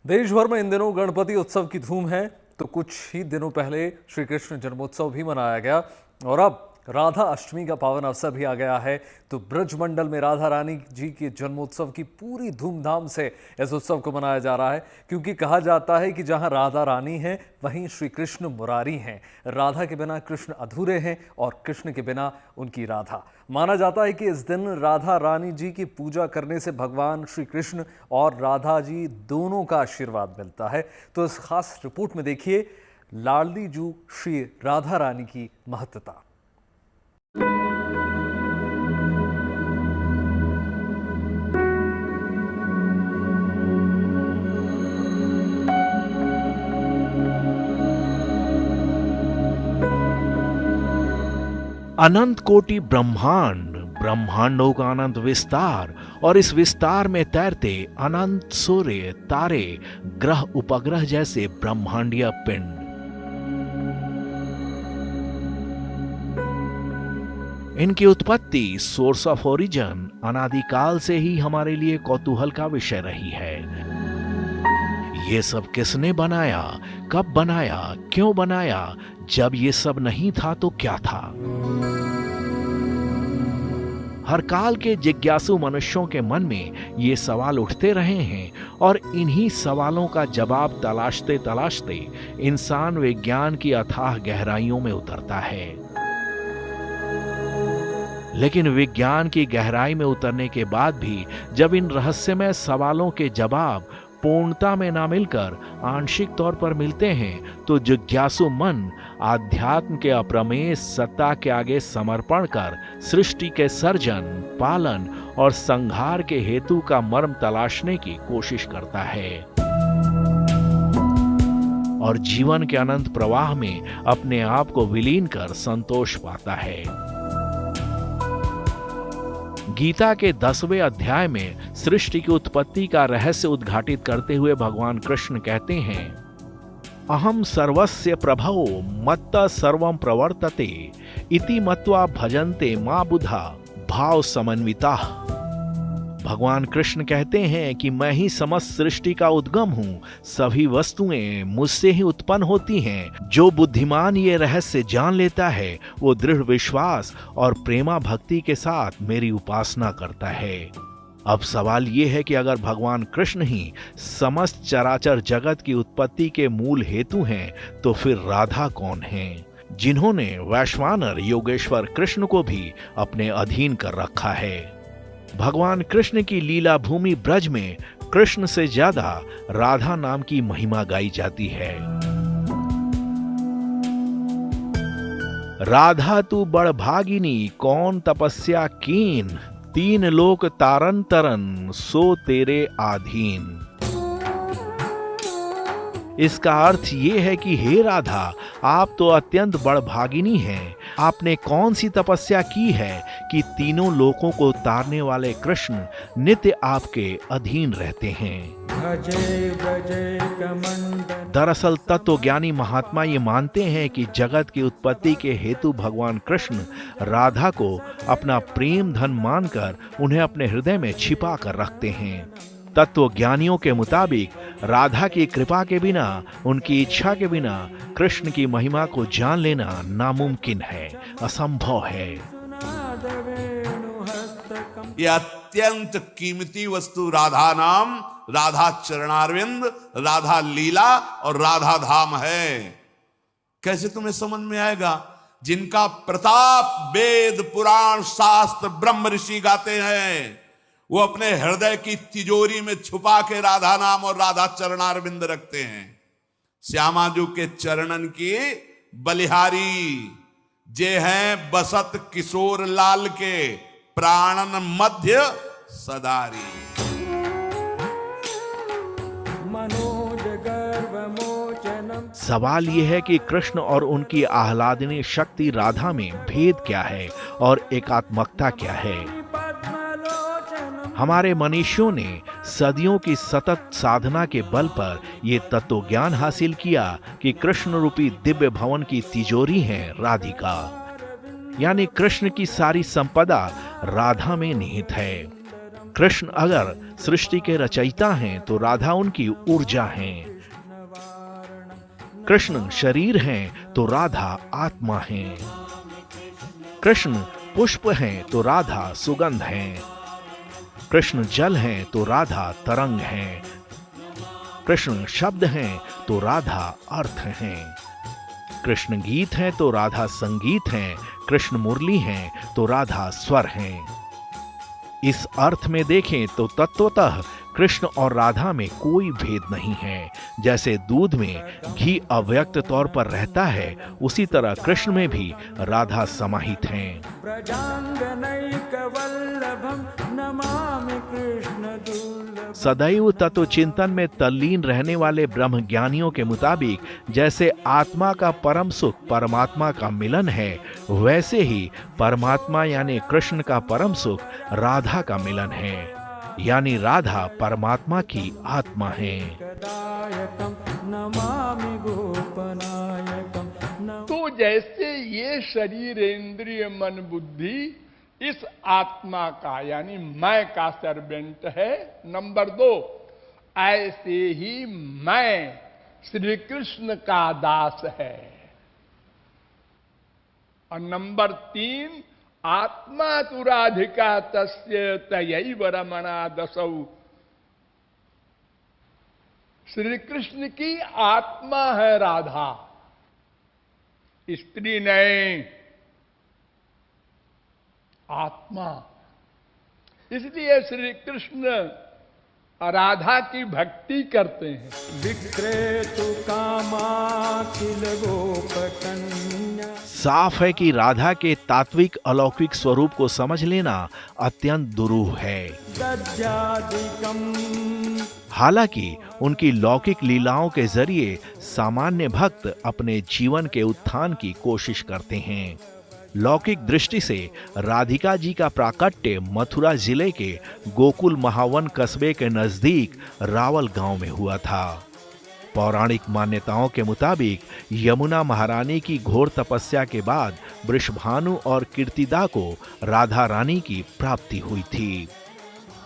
देश भर में इन दिनों गणपति उत्सव की धूम है। तो कुछ ही दिनों पहले श्री कृष्ण जन्मोत्सव भी मनाया गया और अब राधा अष्टमी का पावन अवसर भी आ गया है। तो ब्रजमंडल में राधा रानी जी के जन्मोत्सव की पूरी धूमधाम से इस उत्सव को मनाया जा रहा है, क्योंकि कहा जाता है कि जहां राधा रानी है वहीं श्री कृष्ण मुरारी हैं। राधा के बिना कृष्ण अधूरे हैं और कृष्ण के बिना उनकी राधा। माना जाता है कि इस दिन राधा रानी जी की पूजा करने से भगवान श्री कृष्ण और राधा जी दोनों का आशीर्वाद मिलता है। तो इस खास रिपोर्ट में देखिए लाडली जू श्री राधा रानी की महत्ता। अनंत कोटि ब्रह्मांड, ब्रह्मांडों का अनंत विस्तार और इस विस्तार में तैरते अनंत सूर्य, तारे, ग्रह उपग्रह जैसे ब्रह्मांडीय पिंड। इनकी उत्पत्ति, सोर्स ऑफ ओरिजिन, अनादिकाल से ही हमारे लिए कौतूहल का विषय रही है। ये सब किसने बनाया, कब बनाया, क्यों बनाया, जब ये सब नहीं था तो क्या था? हर काल के जिज्ञासु मनुष्यों के मन में ये सवाल उठते रहे हैं और इन्हीं सवालों का जवाब तलाशते तलाशते इंसान विज्ञान की अथाह गहराइयों में उतरता है। लेकिन विज्ञान की गहराई में उतरने के बाद भी जब इन रहस्यमय सवालों के जवाब पूर्णता में ना मिलकर आंशिक तौर पर मिलते हैं, तो जिज्ञासु मन आध्यात्म के अप्रमेय सत्ता के आगे समर्पण कर सृष्टि के सर्जन, पालन और संहार के हेतु का मर्म तलाशने की कोशिश करता है और जीवन के अनंत प्रवाह में अपने आप को विलीन कर संतोष पाता है। गीता के 10वें अध्याय में सृष्टि की उत्पत्ति का रहस्य उद्घाटित करते हुए भगवान कृष्ण कहते हैं, अहम सर्वस्य प्रभवो मत्तः सर्वं प्रवर्तते इति मत्वा भजन्ते मां बुधा भाव समन्विताः। भगवान कृष्ण कहते हैं कि मैं ही समस्त सृष्टि का उद्गम हूं, सभी वस्तुएं मुझसे ही उत्पन्न होती हैं। जो बुद्धिमान ये रहस्य जान लेता है वो दृढ़ विश्वास और प्रेमा भक्ति के साथ मेरी उपासना करता है। अब सवाल ये है कि अगर भगवान कृष्ण ही समस्त चराचर जगत की उत्पत्ति के मूल हेतु हैं, तो फिर राधा कौन हैं, जिन्होंने वैश्वानर योगेश्वर कृष्ण को भी अपने अधीन कर रखा है। भगवान कृष्ण की लीला भूमि ब्रज में कृष्ण से ज्यादा राधा नाम की महिमा गाई जाती है। राधा तू बड़ भागिनी कौन तपस्या कीन, तीन लोक तारन तरन सो तेरे आधीन। इसका अर्थ ये है कि हे राधा, आप तो अत्यंत बड़भागिनी हैं। आपने कौन सी तपस्या की है कि तीनों लोकों को तारने वाले कृष्ण नित्य आपके अधीन रहते हैं। दरअसल तत्वज्ञानी महात्मा ये मानते हैं कि जगत की उत्पत्ति के हेतु भगवान कृष्ण राधा को अपना प्रेम धन मानकर उन्हें अपने हृदय में छिपा कर रखते हैं। तत्वज्ञानियों के मुताबिक राधा की कृपा के बिना, उनकी इच्छा के बिना कृष्ण की महिमा को जान लेना नामुमकिन है, असंभव है। ये अत्यंत कीमती वस्तु राधा नाम, राधा चरणारविंद, राधा लीला और राधा धाम है। कैसे तुम्हें समझ में आएगा? जिनका प्रताप वेद पुराण शास्त्र ब्रह्म ऋषि गाते हैं, वो अपने हृदय की तिजोरी में छुपा के राधा नाम और राधा चरणारविंद रखते हैं। श्यामाजू के चरणन की बलिहारी जे हैं बसत किशोर लाल के प्राणन मध्य सदारी। सवाल यह है कि कृष्ण और उनकी आह्लादनी शक्ति राधा में भेद क्या है और एकात्मकता क्या है। हमारे मनीषियों ने सदियों की सतत साधना के बल पर ये तत्व ज्ञान हासिल किया कि कृष्ण रूपी दिव्य भवन की तिजोरी है राधिका, यानी कृष्ण की सारी संपदा राधा में निहित है। कृष्ण अगर सृष्टि के रचयिता हैं तो राधा उनकी ऊर्जा हैं। कृष्ण शरीर हैं तो राधा आत्मा हैं। कृष्ण पुष्प हैं तो राधा सुगंध हैं। कृष्ण जल हैं तो राधा तरंग हैं। कृष्ण शब्द हैं तो राधा अर्थ हैं। कृष्ण गीत हैं तो राधा संगीत हैं। कृष्ण मुरली हैं तो राधा स्वर हैं। इस अर्थ में देखें तो तत्वतः कृष्ण और राधा में कोई भेद नहीं है। जैसे दूध में घी अव्यक्त तौर पर रहता है, उसी तरह कृष्ण में भी राधा समाहित हैं। सदैव तत्व चिंतन में तल्लीन रहने वाले ब्रह्मज्ञानियों के मुताबिक जैसे आत्मा का परम सुख परमात्मा का मिलन है, वैसे ही परमात्मा यानी कृष्ण का परम सुख राधा का मिलन है, यानी राधा परमात्मा की आत्मा है। तो जैसे ये शरीर इंद्रिय मन बुद्धि इस आत्मा का यानी मैं का सर्वेंट है, नंबर 2, ऐसे ही मैं श्री कृष्ण का दास है, और नंबर 3, आत्मा तु राधिका तस्य तयैव रमणा दसौ। श्री कृष्ण की आत्मा है राधा, स्त्री नहीं, आत्मा। इसलिए श्री कृष्ण राधा की भक्ति करते हैं। विक्रेतु कामाखिल गोपकन्या। साफ है कि राधा के तात्विक अलौकिक स्वरूप को समझ लेना अत्यंत दुरूह है। हालांकि उनकी लौकिक लीलाओं के जरिए सामान्य भक्त अपने जीवन के उत्थान की कोशिश करते हैं। लौकिक दृष्टि से राधिका जी का प्राकट्य मथुरा जिले के गोकुल महावन कस्बे के नजदीक रावल गांव में हुआ था। पौराणिक मान्यताओं के मुताबिक यमुना महारानी की घोर तपस्या के बाद वृषभानु और कीर्तिदा को राधा रानी की प्राप्ति हुई थी।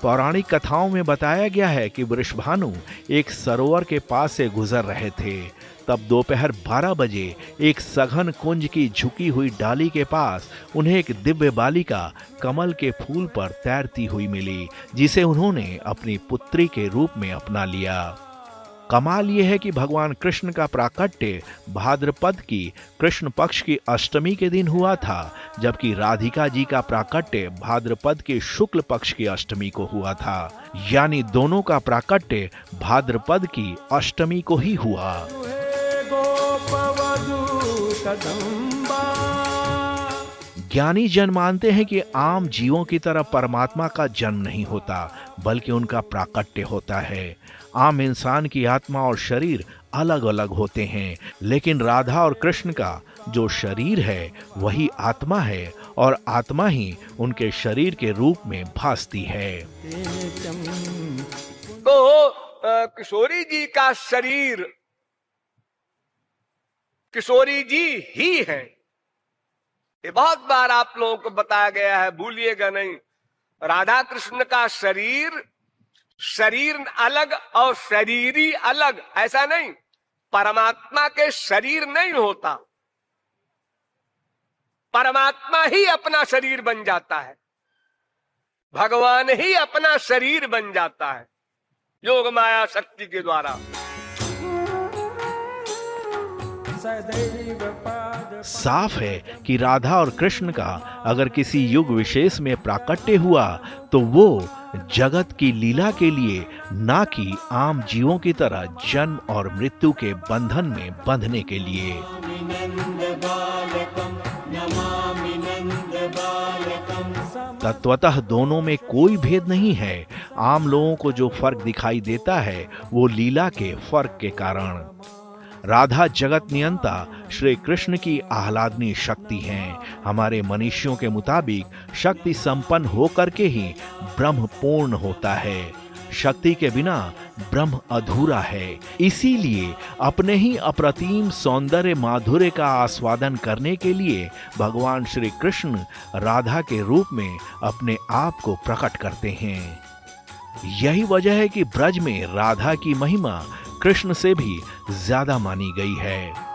पौराणिक कथाओं में बताया गया है कि वृषभानु एक सरोवर के पास से गुजर रहे थे। तब दोपहर 12 बजे एक सघन कुंज की झुकी हुई डाली के पास उन्हें एक दिव्य बालिका कमल के फूल पर तैरती हुई मिली, जिसे उन्होंने अपनी पुत्री के रूप में अपना लिया। कमाल यह है कि भगवान कृष्ण का प्राकट्य भाद्रपद की कृष्ण पक्ष की अष्टमी के दिन हुआ था, जबकि राधिका जी का प्राकट्य भाद्रपद के शुक्ल पक्ष की अष्टमी को हुआ था। यानी दोनों का प्राकट्य भाद्रपद की अष्टमी को ही हुआ। ज्ञानी जन मानते हैं कि आम जीवों की तरह परमात्मा का जन्म नहीं होता, बल्कि उनका प्राकट्य होता है। आम इंसान की आत्मा और शरीर अलग अलग होते हैं, लेकिन राधा और कृष्ण का जो शरीर है वही आत्मा है, और आत्मा ही उनके शरीर के रूप में भासती है। तो किशोरी जी का शरीर किशोरी जी ही है। ये बहुत बार आप लोगों को बताया गया है, भूलिएगा नहीं। राधा कृष्ण का शरीर अलग और शरीरी अलग, ऐसा नहीं। परमात्मा के शरीर नहीं होता, परमात्मा ही अपना शरीर बन जाता है, भगवान ही अपना शरीर बन जाता है योग माया शक्ति के द्वारा। साफ है कि राधा और कृष्ण का अगर किसी युग विशेष में प्राकट्य हुआ तो वो जगत की लीला के लिए, ना कि आम जीवों की तरह जन्म और मृत्यु के बंधन में बंधने के लिए। तत्वतः दोनों में कोई भेद नहीं है। आम लोगों को जो फर्क दिखाई देता है वो लीला के फर्क के कारण। राधा जगत नियंता श्री कृष्ण की आह्लादनी शक्ति हैं। हमारे मनीषियों के मुताबिक शक्ति संपन्न होकर के ही ब्रह्म पूर्ण होता है। शक्ति के बिना ब्रह्म अधूरा है। इसीलिए अपने ही अप्रतिम सौंदर्य माधुर्य का आस्वादन करने के लिए भगवान श्री कृष्ण राधा के रूप में अपने आप को प्रकट करते हैं। यही वजह है कि ब्रज में राधा की महिमा कृष्ण से भी ज्यादा मानी गई है।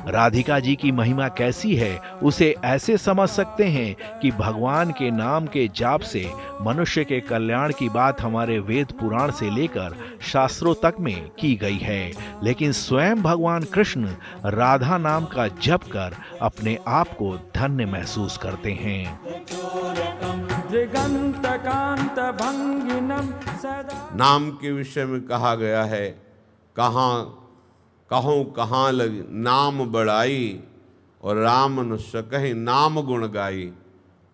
राधिका जी की महिमा कैसी है उसे ऐसे समझ सकते हैं कि भगवान के नाम के जाप से मनुष्य के कल्याण की बात हमारे वेद पुराण से लेकर शास्त्रों तक में की गई है, लेकिन स्वयं भगवान कृष्ण राधा नाम का जप कर अपने आप को धन्य महसूस करते हैं। नाम के विषय में कहा गया है, कहाँ लगी नाम बढ़ाई और राम न सकहि नाम गुण गाई।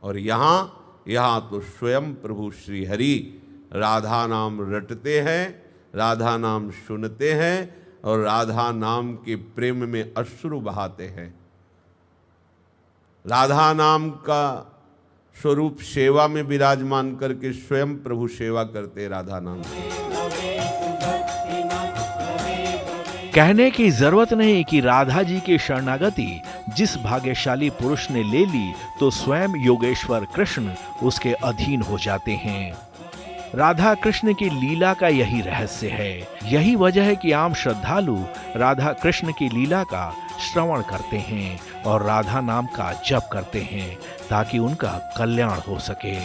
और यहाँ तो स्वयं प्रभु श्री हरि राधा नाम रटते हैं, राधा नाम सुनते हैं और राधा नाम के प्रेम में अश्रु बहाते हैं। राधा नाम का स्वरूप सेवा में विराजमान करके स्वयं प्रभु सेवा करते राधा नाम की। कहने की जरूरत नहीं कि राधा जी की शरणागति जिस भाग्यशाली पुरुष ने ले ली तो स्वयं योगेश्वर कृष्ण उसके अधीन हो जाते हैं। राधा कृष्ण की लीला का यही रहस्य है। यही वजह है कि आम श्रद्धालु राधा कृष्ण की लीला का श्रवण करते हैं और राधा नाम का जप करते हैं ताकि उनका कल्याण हो सके।